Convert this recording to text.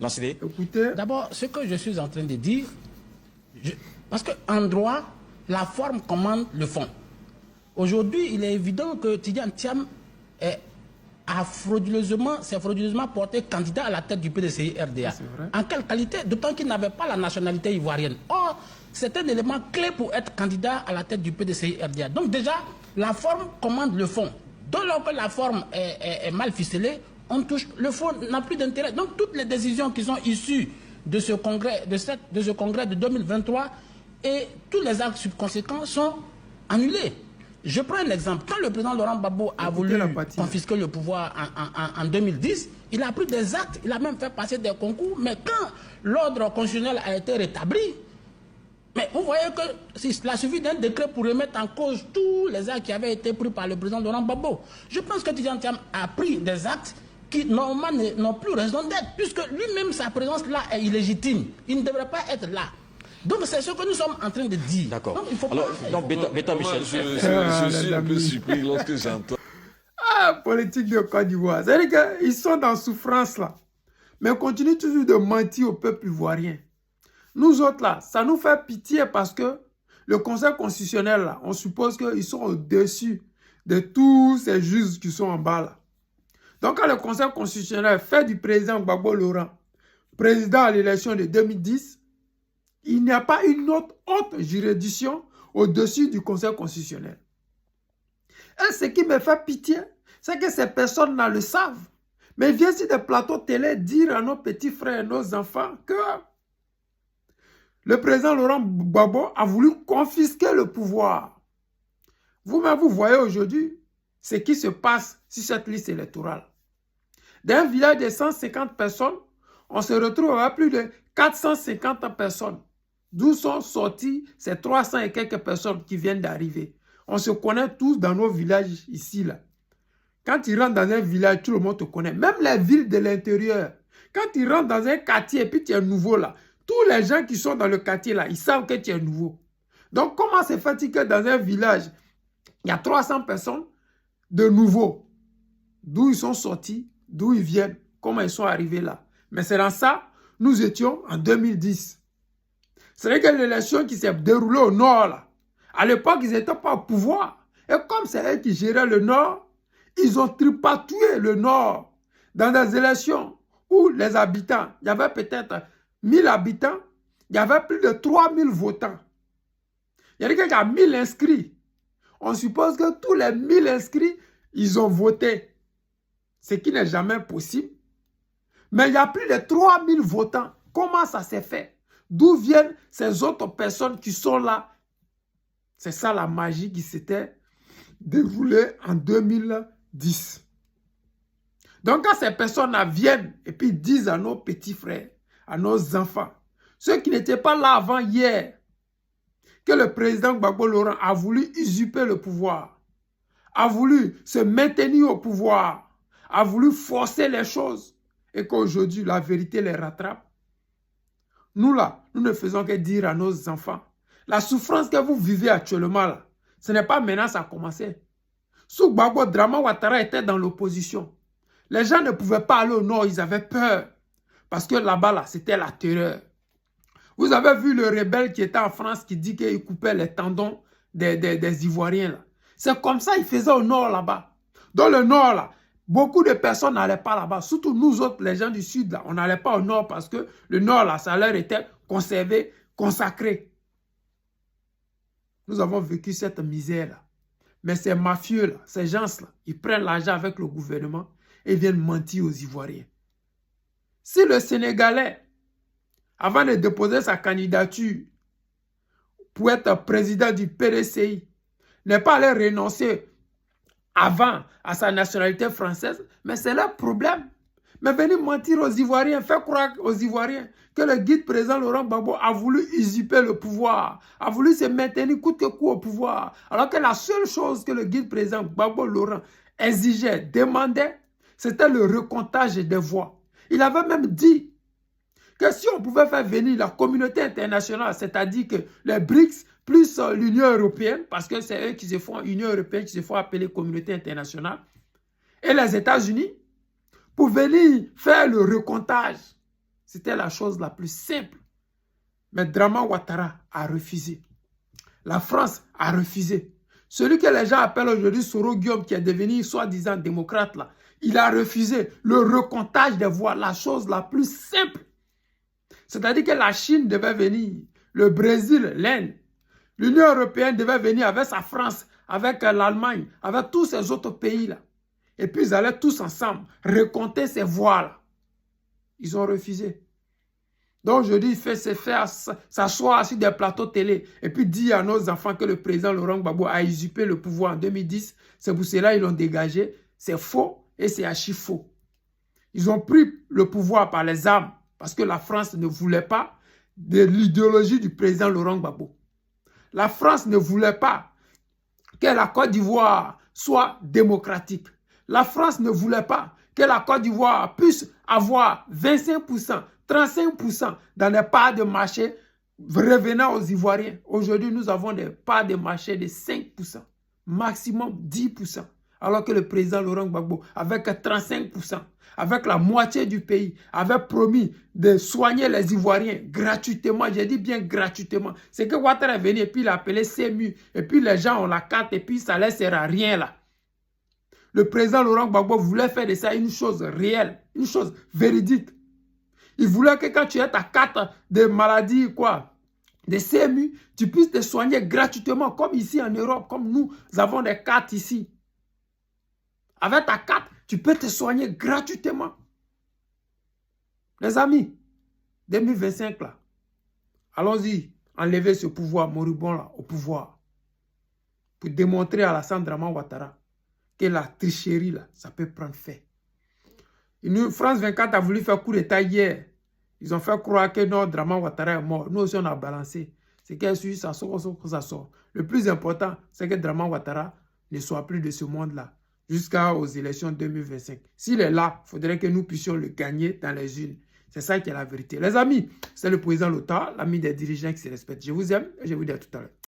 Lancez. Écoutez. D'abord, ce que je suis en train de dire, parce qu'en droit, la forme commande le fond. Aujourd'hui, il est évident que Tidjane Thiam s'est frauduleusement porté candidat à la tête du PDCI-RDA. En quelle qualité? D'autant qu'il n'avait pas la nationalité ivoirienne. Or, c'est un élément clé pour être candidat à la tête du PDCI-RDA. Donc déjà, la forme commande le fond. Donc lorsque la forme est mal ficelée, on touche, le fond n'a plus d'intérêt. Donc toutes les décisions qui sont issues de ce congrès de 2023 et tous les actes subconséquents sont annulés. Je prends un exemple. Quand le président Laurent Gbagbo a voulu confisquer le pouvoir en 2010, il a pris des actes, il a même fait passer des concours, mais quand l'ordre constitutionnel a été rétabli, mais vous voyez que il a suffi d'un décret pour remettre en cause tous les actes qui avaient été pris par le président Laurent Gbagbo. Je pense que Tidjane Thiam a pris des actes qui normalement n'ont plus raison d'être, puisque lui-même sa présence là est illégitime. Il ne devrait pas être là. Donc c'est ce que nous sommes en train de dire. D'accord. Donc il faut donc Beta Michel. Je suis un peu surpris lorsque j'entends. Ah, politique de Côte d'Ivoire. C'est-à-dire qu'ils sont dans souffrance là. Mais on continue toujours de mentir au peuple ivoirien. Nous autres là, ça nous fait pitié parce que le Conseil constitutionnel là, on suppose qu'ils sont au-dessus de tous ces juges qui sont en bas là. Donc quand le Conseil constitutionnel fait du président Gbagbo Laurent président à l'élection de 2010, il n'y a pas une autre haute juridiction au-dessus du Conseil constitutionnel. Et ce qui me fait pitié, c'est que ces personnes-là le savent. Mais ils viennent sur des plateaux télé dire à nos petits frères et nos enfants que le président Laurent Gbagbo a voulu confisquer le pouvoir. Vous-même, vous voyez aujourd'hui ce qui se passe sur cette liste électorale. D'un village de 150 personnes, on se retrouve avec plus de 450 personnes. D'où sont sortis ces 300 et quelques personnes qui viennent d'arriver. On se connaît tous dans nos villages ici, là. Quand tu rentres dans un village, tout le monde te connaît. Même les villes de l'intérieur. Quand tu rentres dans un quartier et puis tu es nouveau là, tous les gens qui sont dans le quartier là, ils savent que tu es nouveau. Donc comment se fait-il que dans un village, il y a 300 personnes de nouveaux? D'où ils sont sortis, d'où ils viennent, comment ils sont arrivés là. Mais c'est dans ça, nous étions en 2010. C'est vrai que l'élection qui s'est déroulée au nord là, à l'époque, ils n'étaient pas au pouvoir. Et comme c'est eux qui géraient le nord, ils ont tripatouillé le nord dans des élections où les habitants, il y avait peut-être 1000 habitants, il y avait plus de 3000 votants. Il y a quelqu'un qui a 1000 inscrits. On suppose que tous les 1000 inscrits, ils ont voté. Ce qui n'est jamais possible. Mais il y a plus de 3000 votants. Comment ça s'est fait? D'où viennent ces autres personnes qui sont là? C'est ça la magie qui s'était déroulée en 2010. Donc quand ces personnes-là viennent et puis disent à nos petits frères, à nos enfants, ceux qui n'étaient pas là avant hier, que le président Gbagbo Laurent a voulu usurper le pouvoir, a voulu se maintenir au pouvoir, a voulu forcer les choses et qu'aujourd'hui la vérité les rattrape. Nous là, nous ne faisons que dire à nos enfants, la souffrance que vous vivez actuellement là, ce n'est pas maintenant ça a commencé. Sous Gbagbo, Draman Ouattara était dans l'opposition. Les gens ne pouvaient pas aller au nord, ils avaient peur. Parce que là-bas, là, c'était la terreur. Vous avez vu le rebelle qui était en France qui dit qu'il coupait les tendons des Ivoiriens. C'est comme ça qu'il faisait au nord là-bas. Dans le nord, là, beaucoup de personnes n'allaient pas là-bas. Surtout nous autres, les gens du sud, là, on n'allait pas au nord parce que le nord, là, ça leur était conservé, consacré. Nous avons vécu cette misère-là. Mais ces mafieux-là, ces gens-là, ils prennent l'argent avec le gouvernement et viennent mentir aux Ivoiriens. Si le Sénégalais, avant de déposer sa candidature pour être président du PDCI, n'est pas allé renoncer avant à sa nationalité française, mais c'est leur problème. Mais venir mentir aux Ivoiriens, faire croire aux Ivoiriens que le guide président Laurent Gbagbo a voulu usurper le pouvoir, a voulu se maintenir coûte que coûte au pouvoir, alors que la seule chose que le guide président Gbagbo Laurent exigeait, demandait, c'était le recomptage des voix. Il avait même dit que si on pouvait faire venir la communauté internationale, c'est-à-dire que les BRICS plus l'Union européenne, parce que c'est eux qui se font, Union européenne qui se font appeler communauté internationale, et les États-Unis, pour venir faire le recomptage. C'était la chose la plus simple. Mais Draman Ouattara a refusé. La France a refusé. Celui que les gens appellent aujourd'hui Soro Guillaume, qui est devenu soi-disant démocrate, là, il a refusé le recomptage des voix, la chose la plus simple. C'est-à-dire que la Chine devait venir, le Brésil, l'Inde, l'Union européenne devait venir avec sa France, avec l'Allemagne, avec tous ces autres pays-là. Et puis ils allaient tous ensemble recompter ces voix-là. Ils ont refusé. Donc aujourd'hui, il fait s'asseoir sur des plateaux télé et puis dire à nos enfants que le président Laurent Gbagbo a usurpé le pouvoir en 2010. C'est pour cela qu'ils l'ont dégagé. C'est faux et c'est archi faux. Ils ont pris le pouvoir par les armes parce que la France ne voulait pas de l'idéologie du président Laurent Gbagbo. La France ne voulait pas que la Côte d'Ivoire soit démocratique. La France ne voulait pas que la Côte d'Ivoire puisse avoir 25%, 35% dans des parts de marché revenant aux Ivoiriens. Aujourd'hui, nous avons des parts de marché de 5%, maximum 10%. Alors que le président Laurent Gbagbo, avec 35%, avec la moitié du pays, avait promis de soigner les Ivoiriens gratuitement. J'ai dit bien gratuitement. C'est que Ouattara est venu et puis il a appelé CEMU. Et puis les gens ont la carte et puis ça ne sert à rien là. Le président Laurent Gbagbo voulait faire de ça une chose réelle, une chose véridique. Il voulait que quand tu as ta carte de maladie, quoi, de CMU, tu puisses te soigner gratuitement, comme ici en Europe, comme nous avons des cartes ici. Avec ta carte, tu peux te soigner gratuitement. Les amis, 2025 là, allons-y, enlever ce pouvoir moribond là au pouvoir. Pour démontrer à Alassane Draman Ouattara que la tricherie là, ça peut prendre fait. France 24 a voulu faire coup d'état hier. Ils ont fait croire que non, Draman Ouattara est mort. Nous aussi, on a balancé. C'est qu'elle suit, ça sort, ça sort. Le plus important, c'est que Draman Ouattara ne soit plus de ce monde-là jusqu'aux élections 2025. S'il est là, il faudrait que nous puissions le gagner dans les urnes. C'est ça qui est la vérité. Les amis, c'est le président Lota, l'ami des dirigeants qui se respectent. Je vous aime et je vous dis à tout à l'heure.